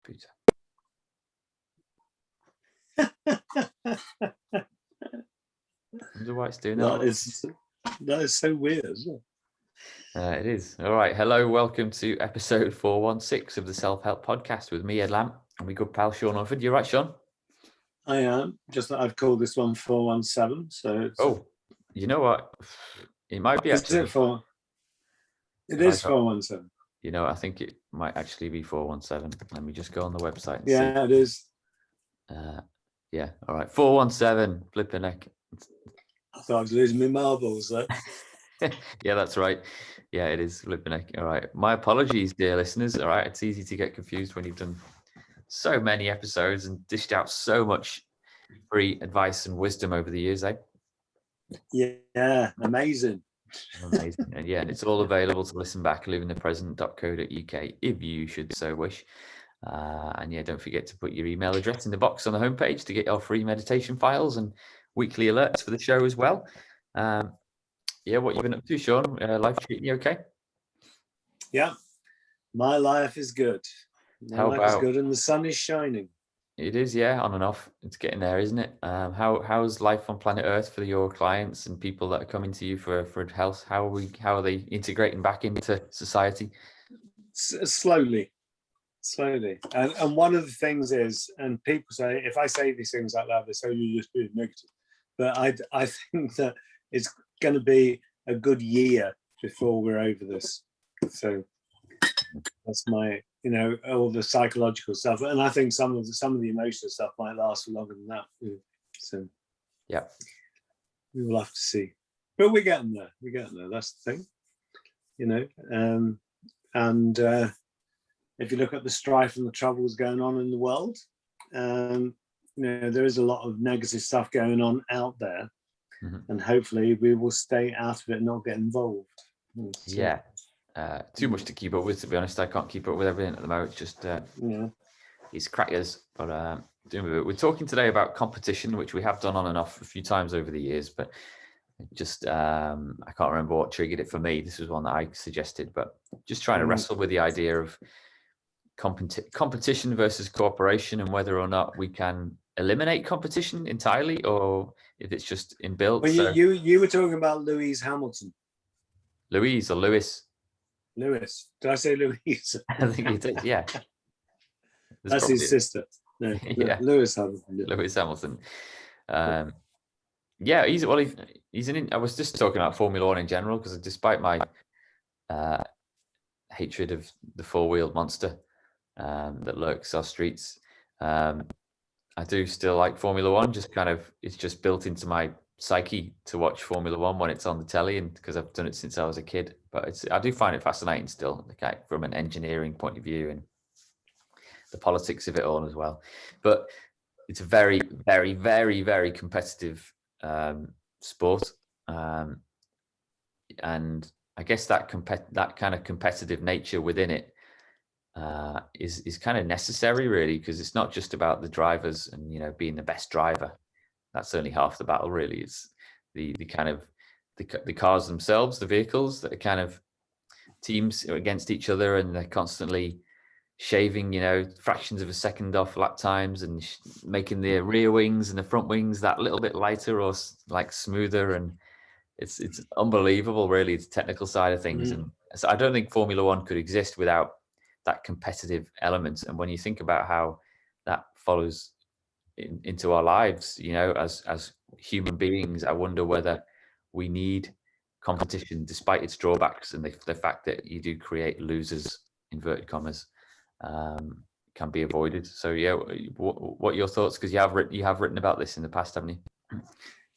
computer. I wonder why it's doing that. That is so weird, isn't it? It is. All right. Hello. Welcome to episode 416 of the Self-Help Podcast with me, Ed Lamb, and my good pal, Sean Orford. You right, Sean? I am. Just that I've called this one 417. So it's, you know what? It might be actually. It is 417. You know, I think it might actually be 417. Let me just go on the website and see. Yeah, it is. Yeah. All right. 417. Flipping heck. I thought I was losing my marbles there. Yeah, that's right. Yeah, it is flipping heck. All right. My apologies, dear listeners. All right. It's easy to get confused when you've done so many episodes and dished out so much free advice and wisdom over the years, eh? Yeah, amazing. Amazing. And yeah, it's all available to listen back, livingthepresent.co.uk if you should so wish. And yeah, don't forget to put your email address in the box on the homepage to get your free meditation files and weekly alerts for the show as well. Yeah, what you've been up to, Sean? Life treating you okay? Yeah, my life is good. Life is good and the sun is shining. It is, yeah, on and off. It's getting there, isn't it? How's life on planet Earth for your clients and people that are coming to you for health? How are they integrating back into society? Slowly. And one of the things is, and people say, if I say these things out loud, they say you're just being negative. But I think that it's going to be a good year before we're over this. So that's my, all the psychological stuff, and I think some of the emotional stuff might last for longer than that. So yeah, we will have to see. But we're getting there. That's the thing, and if you look at the strife and the troubles going on in the world, there is a lot of negative stuff going on out there, and hopefully we will stay out of it and not get involved. Yeah. Too much to keep up with, to be honest. I can't keep up with everything at the moment. It's just it's crackers. But we're talking today about competition, which we have done on and off a few times over the years. But just I can't remember what triggered it for me. This was one that I suggested, but just trying to wrestle with the idea of competition versus cooperation, and whether or not we can eliminate competition entirely, or if it's just inbuilt. Well, you were talking about Louise Hamilton. Louise or Lewis? Lewis. Did I say Louise? I think you did, yeah. That's his sister. No, yeah. Lewis Hamilton. Yeah. Lewis Hamilton. Yeah, he's I was just talking about Formula One in general, because despite my hatred of the four-wheeled monster that lurks our streets, I do still like Formula One. It's just built into my psyche to watch Formula One when it's on the telly, and because I've done it since I was a kid. But I do find it fascinating still, from an engineering point of view and the politics of it all as well. But it's a very, very, very, very competitive sport, and I guess that kind of competitive nature within it is kind of necessary, really, because it's not just about the drivers and being the best driver. That's only half the battle, really. It's the kind of the cars themselves, the vehicles that are kind of teams against each other, and they're constantly shaving fractions of a second off lap times, and making the rear wings and the front wings that little bit lighter or like smoother, and it's unbelievable, really. It's the technical side of things. And so I don't think Formula One could exist without that competitive element. And when you think about how that follows into our lives, as human beings, I wonder whether we need competition, despite its drawbacks and the fact that you do create losers, inverted commas, can be avoided. So yeah, what are your thoughts? Because you have written about this in the past, haven't you?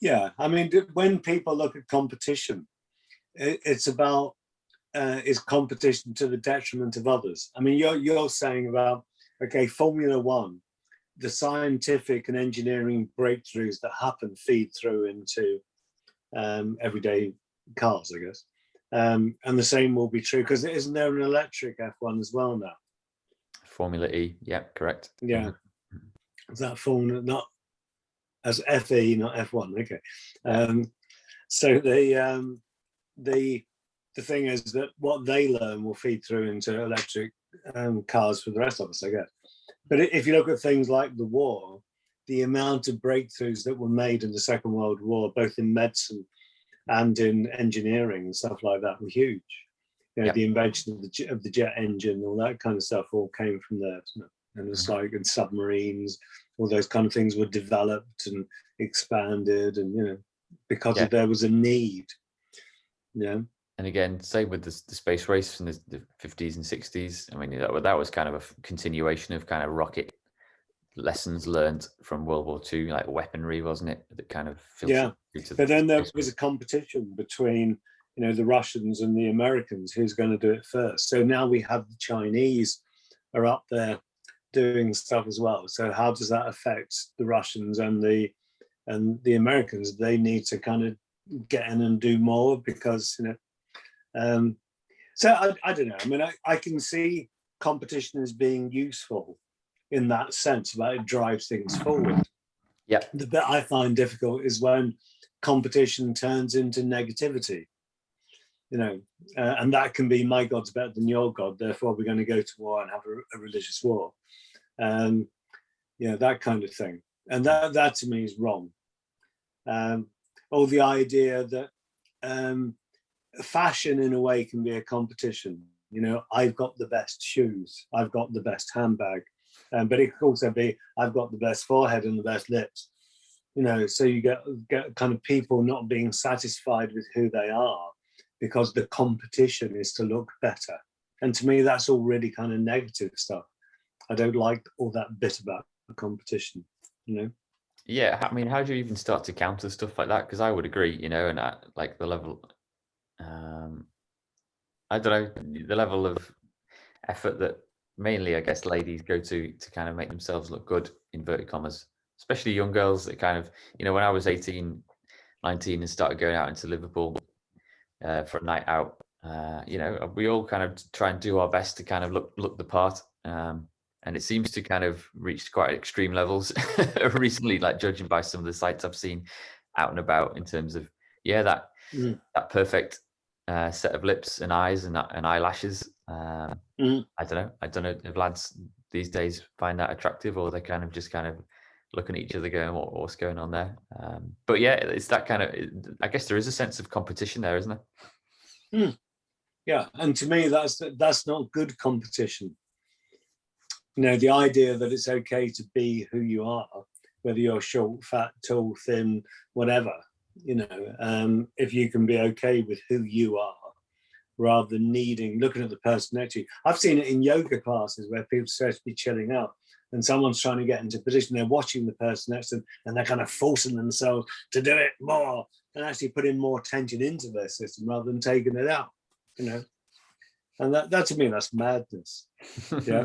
Yeah, I mean, when people look at competition, it's about is competition to the detriment of others. I mean, you're saying about, okay, Formula One, the scientific and engineering breakthroughs that happen feed through into everyday cars, I guess. And the same will be true, because isn't there an electric F1 as well now? Formula E, yeah, correct. Yeah, is that Formula, not as FE, not F1? Okay. So the thing is that what they learn will feed through into electric cars for the rest of us, I guess. But if you look at things like the war, the amount of breakthroughs that were made in the Second World War, both in medicine and in engineering and stuff like that, were huge. You know, Yep. the invention of the jet engine, all that kind of stuff, all came from there. And it's like, and submarines, all those kind of things were developed and expanded, and you know, because there was a need. Yeah. And again, same with the space race from the 50s and 60s. I mean, that was kind of a continuation of kind of rocket lessons learned from World War II, like weaponry, wasn't it? That kind of filtered through to but then there space was race. a competition between, you know, the Russians and the Americans, who's going to do it first. So now we have the Chinese are up there doing stuff as well. So how does that affect the Russians and the Americans? They need to kind of get in and do more, because, you know, so I don't know. I mean, I can see competition as being useful in that sense, that it drives things forward. Yeah. The bit I find difficult is when competition turns into negativity, you know, and that can be, my God's better than your God, therefore we're going to go to war and have a religious war. You know, that kind of thing. And that to me is wrong. Or the idea that fashion in a way can be a competition. You know, I've got the best shoes, I've got the best handbag, but it could also be, I've got the best forehead and the best lips. You know, so you get kind of people not being satisfied with who they are because the competition is to look better. And to me, that's all really kind of negative stuff. I don't like all that bit about the competition, you know. Yeah, I mean, how do you even start to counter stuff like that? Because I would agree, you know, and like the level, I don't know, the level of effort that mainly, I guess, ladies go to kind of make themselves look good, inverted commas, especially young girls that kind of, you know, when I was 18, 19 and started going out into Liverpool for a night out, you know, we all kind of try and do our best to kind of look the part. And it seems to kind of reach quite extreme levels recently, like judging by some of the sites I've seen out and about in terms of, that perfect set of lips and eyes and eyelashes. I don't know if lads these days find that attractive, or they're kind of just kind of looking at each other going, what's going on there? But yeah, it's that kind of, I guess there is a sense of competition there, isn't there? Yeah, and to me, that's not good competition. You know, the idea that it's okay to be who you are, whether you're short, fat, tall, thin, whatever, you know, if you can be okay with who you are, rather than looking at the person next to you. I've seen it in yoga classes where people are supposed to be chilling out and someone's trying to get into position. They're watching the person next to them and they're kind of forcing themselves to do it more and actually putting more tension into their system rather than taking it out, you know. And that to me, that's madness. Yeah.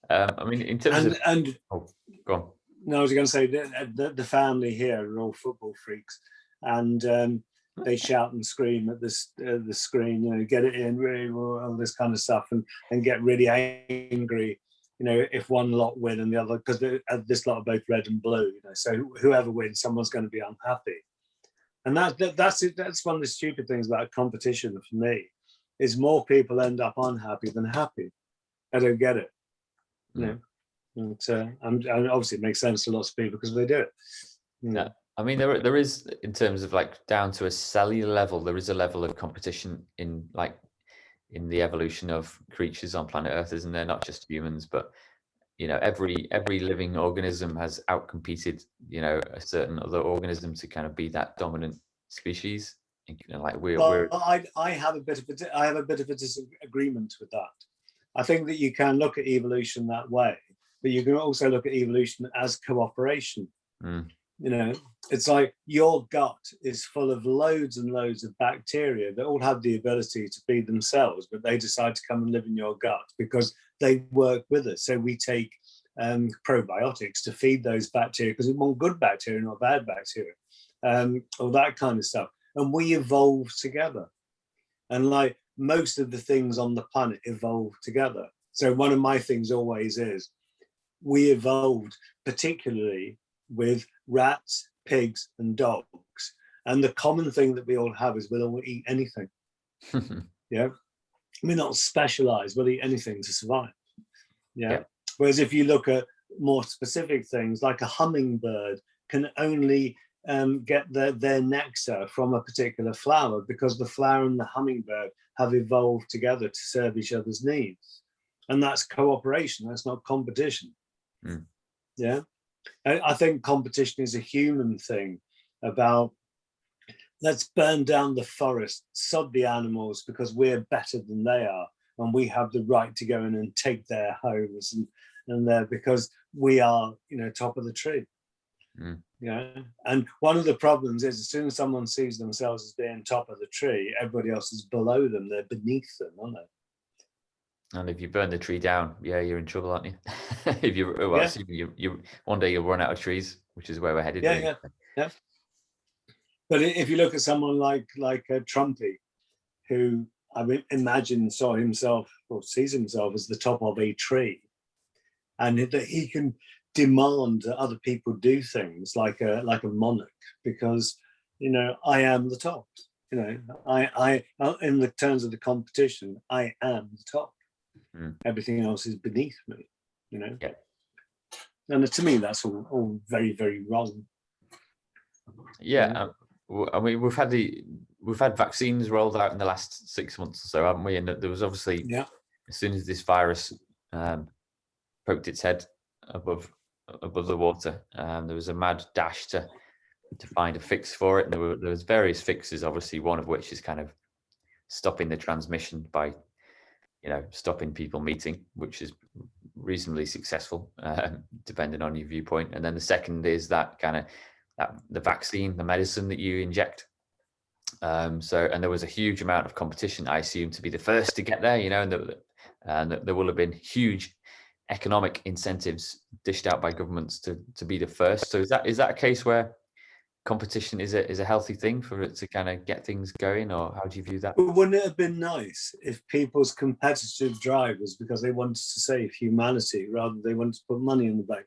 I mean, in terms of go on. No, I was going to say the family here are all football freaks, and they shout and scream at the screen, you know, get it in, really, all this kind of stuff, and get really angry, you know, if one lot win and the other, because this lot are both red and blue, you know, so whoever wins, someone's going to be unhappy, and that's one of the stupid things about competition for me, is more people end up unhappy than happy. I don't get it, you know. And obviously it makes sense to lots of people because they do it. Yeah, I mean, there is, in terms of like down to a cellular level, there is a level of competition in the evolution of creatures on planet Earth, isn't there? Not just humans, but you know, every living organism has outcompeted, you know, a certain other organism to kind of be that dominant species. You know, like I have a bit of a disagreement with that. I think that you can look at evolution that way, but you can also look at evolution as cooperation. You know, it's like your gut is full of loads and loads of bacteria that all have the ability to be themselves, but they decide to come and live in your gut because they work with us. So we take probiotics to feed those bacteria because we want good bacteria, not bad bacteria, all that kind of stuff. And we evolve together. And like most of the things on the planet evolve together. So one of my things always is, we evolved particularly with rats, pigs, and dogs. And the common thing that we all have is we'll all eat anything. Yeah. We're not specialized, we'll eat anything to survive. Yeah. Whereas if you look at more specific things, like a hummingbird can only get their nectar from a particular flower, because the flower and the hummingbird have evolved together to serve each other's needs. And that's cooperation, that's not competition. Mm. Yeah. I think competition is a human thing about, let's burn down the forest, sod the animals because we're better than they are. And we have the right to go in and take their homes and there because we are, top of the tree. Mm. Yeah. And one of the problems is, as soon as someone sees themselves as being top of the tree, everybody else is below them. They're beneath them, aren't they? And if you burn the tree down, yeah, you're in trouble, aren't you? If you one day you'll run out of trees, which is where we're headed. Yeah, really. yeah. But if you look at someone like Trumpy, who I imagine saw himself or sees himself as the top of a tree, and that he can demand that other people do things like a monarch, because I am the top. I in the terms of the competition, I am the top. Mm. Everything else is beneath me. Yeah. And to me, that's all very, very wrong. Yeah. I mean, we've had vaccines rolled out in the last 6 months or so, haven't we? And there was obviously, as soon as this virus poked its head above the water, there was a mad dash to find a fix for it. And there was various fixes, obviously, one of which is kind of stopping the transmission by, stopping people meeting, which is reasonably successful, depending on your viewpoint. And then the second is that kind of the vaccine, the medicine that you inject. And there was a huge amount of competition, I assume, to be the first to get there, and there will have been huge economic incentives dished out by governments to be the first. So is that a case where competition is a healthy thing for it to kind of get things going, or how do you view that? But wouldn't it have been nice if people's competitive drive was because they wanted to save humanity rather than they wanted to put money in the bank?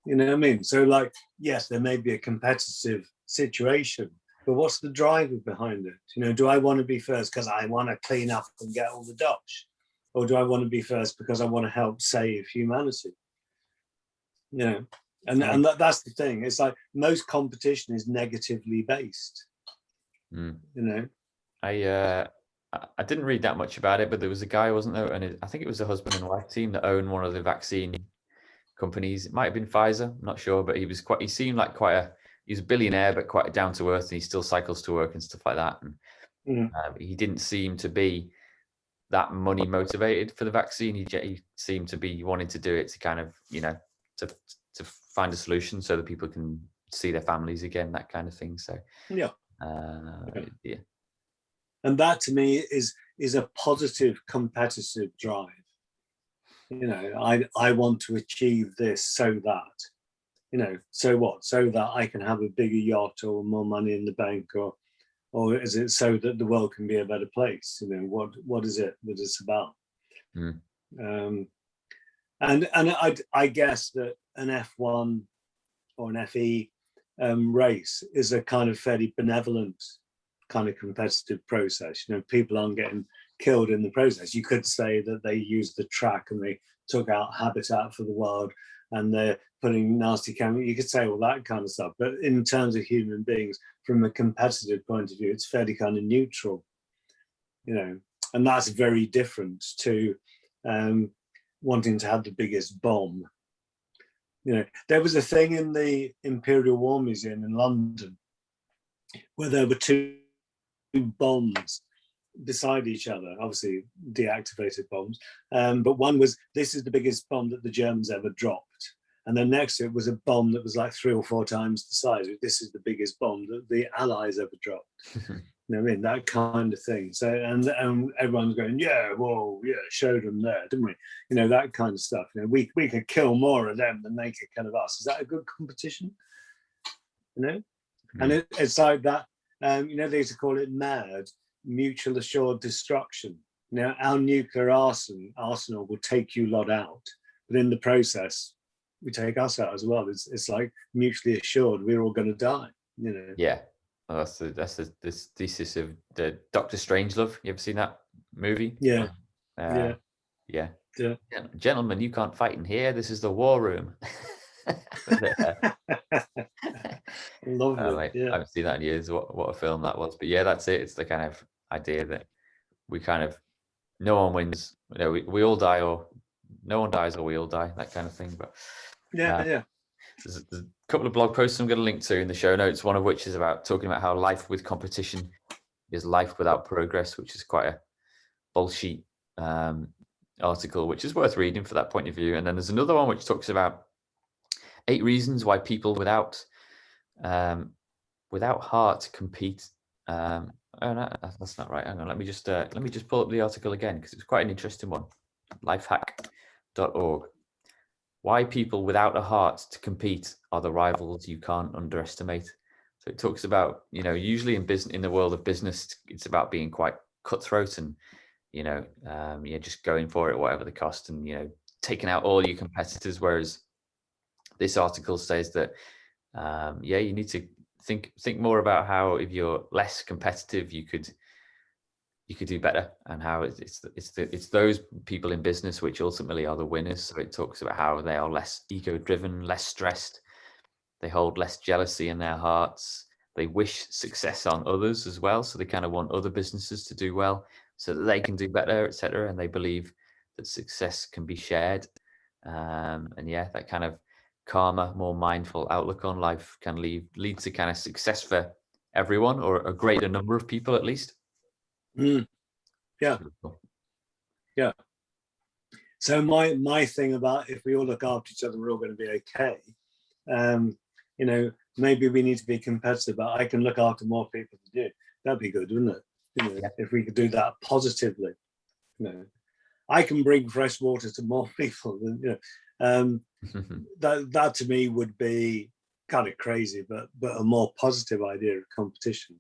You know what I mean? So, yes, there may be a competitive situation, but what's the driver behind it? Do I want to be first because I want to clean up and get all the dosh? Or do I want to be first because I want to help save humanity? And that's the thing. It's like most competition is negatively based. Mm. I didn't read that much about it, but there was a guy, wasn't there? And I think it was a husband and wife team that owned one of the vaccine companies. It might have been Pfizer, I'm not sure, but he seemed like he's a billionaire, but quite down to earth, and he still cycles to work and stuff like that. And he didn't seem to be that money motivated for the vaccine. He seemed to be wanting to do it to kind of, to find a solution so that people can see their families again, that kind of thing. So yeah. And that to me is a positive competitive drive. I want to achieve this so that, so what? So that I can have a bigger yacht or more money in the bank, or is it so that the world can be a better place? What is it that it's about? And I guess that an F1 or an FE race is a kind of fairly benevolent kind of competitive process. People aren't getting killed in the process. You could say that they used the track and they took out habitat for the wild and they're putting nasty chemicals. You could say all that kind of stuff. But in terms of human beings, from a competitive point of view, it's fairly kind of neutral. And that's very different to wanting to have the biggest bomb. There was a thing in the Imperial War Museum in London where there were two bombs beside each other, obviously deactivated bombs, but one was, this is the biggest bomb that the Germans ever dropped, and then next to it was a bomb that was like 3 or 4 times the size. This is the biggest bomb that the Allies ever dropped. That kind of thing. So and everyone's going, yeah, well, yeah, showed them there, didn't we? That kind of stuff. We could kill more of them than they could kill of us. Is that a good competition? And it's like that. They used to call it MAD, mutual assured destruction. Our nuclear arsenal will take you lot out, but in the process, we take us out as well. It's like mutually assured we're all going to die. Yeah. Well, that's the thesis of the Dr. Strangelove. You ever seen that movie? Yeah. Yeah. Yeah. Gentlemen, you can't fight in here. This is the war room. Lovely. Mate, I Yeah. haven't seen that in years. What a film that was. But yeah, that's it. It's the kind of idea that we kind of, no one wins. We all die, or no one dies, or we all die. That kind of thing. But Yeah. Yeah. there's a couple of blog posts I'm going to link to in the show notes. One of which is talking about how life with competition is life without progress, which is quite a bullshit article, which is worth reading for that point of view. And then there's another one which talks about 8 reasons why people without heart compete. Oh no, that's not right. Hang on, let me just pull up the article again, because it's quite an interesting one. Lifehack.org. Why people without a heart to compete are the rivals you can't underestimate. So it talks about, usually in the world of business, it's about being quite cutthroat and, just going for it, whatever the cost, and, taking out all your competitors. Whereas this article says that, you need to think more about how, if you're less competitive, you could do better, and how it's those people in business which ultimately are the winners. So it talks about how they are less ego driven, less stressed, they hold less jealousy in their hearts, they wish success on others as well, so they kind of want other businesses to do well so that they can do better, etc. And they believe that success can be shared. And yeah, that kind of calmer, more mindful outlook on life can lead to kind of success for everyone, or a greater number of people at least. Mm. Yeah. Yeah. So my thing about, if we all look after each other, we're all going to be okay. Maybe we need to be competitive, but I can look after more people than you. That'd be good, wouldn't it? If we could do that positively. I can bring fresh water to more people than that to me would be kind of crazy, but a more positive idea of competition,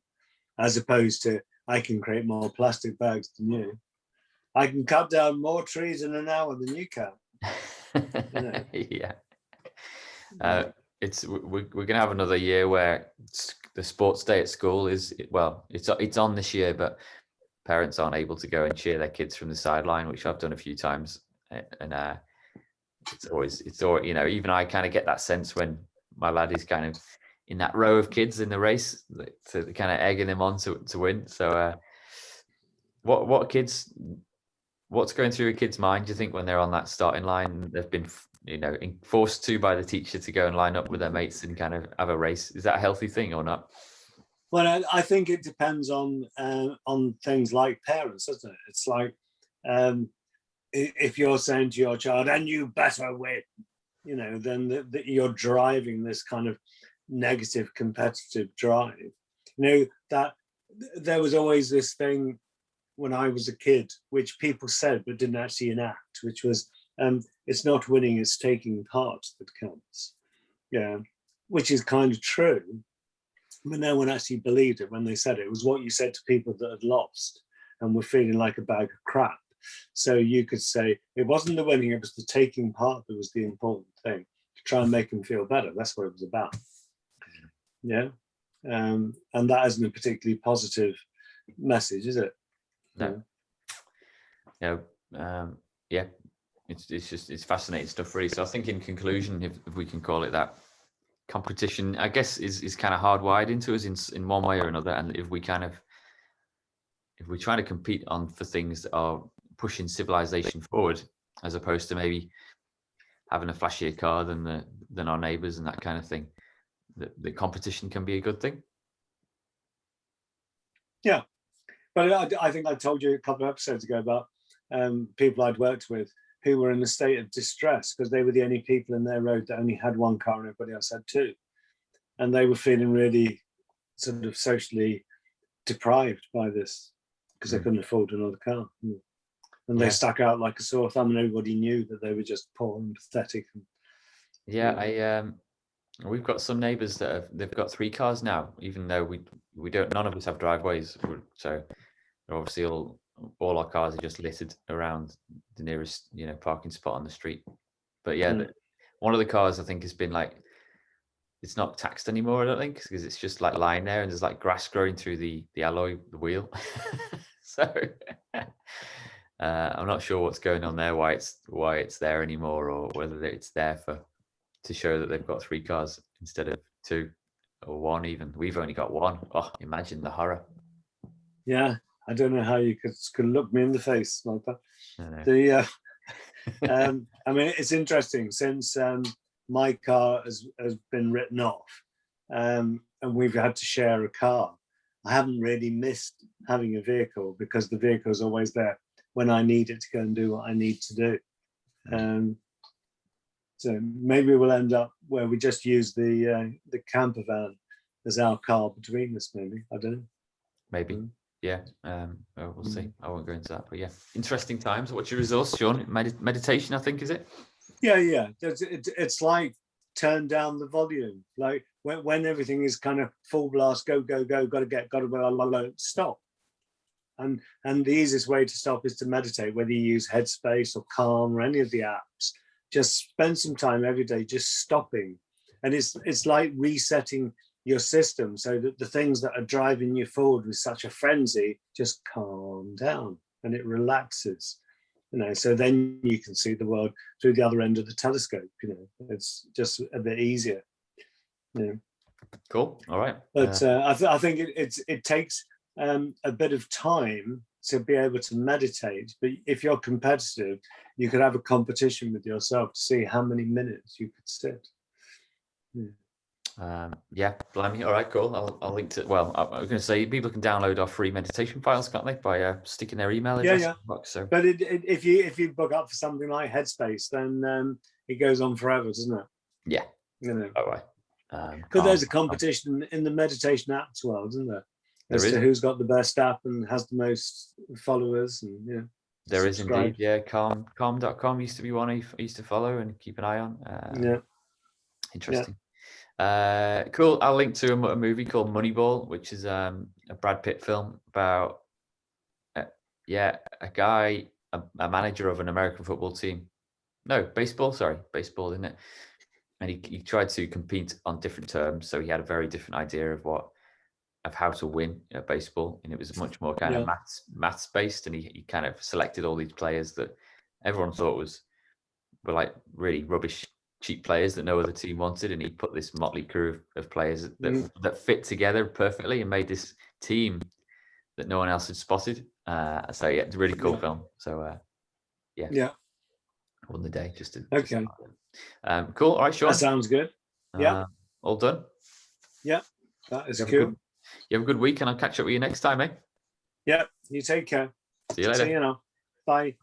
as opposed to I can create more plastic bags than you. I can cut down more trees in an hour than you can. Yeah. We're gonna have another year where the sports day at school it's on this year, but parents aren't able to go and cheer their kids from the sideline, which I've done a few times, and it's always even I kind of get that sense when my lad is kind of in that row of kids in the race, to kind of egging them on to win. So what's going through a kid's mind, do you think, when they're on that starting line? They've been forced to by the teacher to go and line up with their mates and kind of have a race. Is that a healthy thing or not? Well, I think it depends on things like parents, doesn't it? It's like, if you're saying to your child, and you better win, then you're driving this kind of negative competitive drive. That there was always this thing when I was a kid, which people said but didn't actually enact, which was, it's not winning, it's taking part that counts. Yeah, which is kind of true, but no one actually believed it when they said it. It was what you said to people that had lost and were feeling like a bag of crap. So you could say it wasn't the winning, it was the taking part that was the important thing, to try and make them feel better. That's what it was about. Yeah. And that isn't a particularly positive message, is it? No. Yeah. It's fascinating stuff, really. So I think, in conclusion, if we can call it that, competition, I guess, is kind of hardwired into us in one way or another. And if we try to compete for things that are pushing civilization forward, as opposed to maybe having a flashier car than our neighbors and that kind of thing, the competition can be a good thing. Yeah, but I think I told you a couple of episodes ago about people I'd worked with who were in a state of distress because they were the only people in their road that only had one car and everybody else had two. And they were feeling really sort of socially deprived by this because they couldn't afford another car. And they stuck out like a sore thumb, and everybody knew that they were just poor and pathetic. We've got some neighbors they've got 3 cars now, even though we don't, none of us have driveways. So obviously all our cars are just littered around the nearest parking spot on the street. But one of the cars, I think, has been it's not taxed anymore, I don't think, because it's just lying there and there's grass growing through the alloy, the wheel. So I'm not sure what's going on there, why it's there anymore, or whether it's there to show that they've got 3 cars instead of 2 or 1 even. We've only got 1. Oh, imagine the horror. Yeah, I don't know how you could look me in the face like that. I know. I mean, it's interesting since my car has been written off, and we've had to share a car. I haven't really missed having a vehicle because the vehicle is always there when I need it to go and do what I need to do. So maybe we'll end up where we just use the camper van as our car between us. Maybe, I don't know. Maybe. Yeah, well, we'll see. I won't go into that, but yeah, interesting times. What's your resource, Sean? Meditation, I think, is it? Yeah. It's like turn down the volume. Like when everything is kind of full blast, go, gotta stop. And the easiest way to stop is to meditate, whether you use Headspace or Calm or any of the apps. Just spend some time every day just stopping. And it's like resetting your system so that the things that are driving you forward with such a frenzy just calm down and it relaxes. So then you can see the world through the other end of the telescope. It's just a bit easier. Cool. All right. But I think it takes a bit of time to be able to meditate. But if you're competitive, you could have a competition with yourself to see how many minutes you could sit. Yeah, blimey. All right, cool. I'll link to. Well, I was going to say people can download our free meditation files, can't they, by sticking their email address in the box. So, but if you book up for something like Headspace, then it goes on forever, doesn't it? Yeah. All right. Because there's a competition in the meditation apps world, isn't there? As to who's got the best app and has the most followers, and there is indeed. Yeah, calm.com used to be one I used to follow and keep an eye on. Interesting. Cool. I'll link to a movie called Moneyball, which is a Brad Pitt film about a guy, a manager of an American football team. No, baseball, isn't it? And he tried to compete on different terms, so he had a very different idea of how to win at baseball, and it was much more kind of maths based, and he kind of selected all these players that everyone thought were like really rubbish, cheap players that no other team wanted, and he put this motley crew of players that fit together perfectly and made this team that no one else had spotted. So yeah, it's a really cool film. So won the day just to cool. All right, Sean. That sounds good. All done. Yeah, that is cool. You have a good week, and I'll catch up with you next time, eh? Yeah, you take care. See you later. See you now. Bye.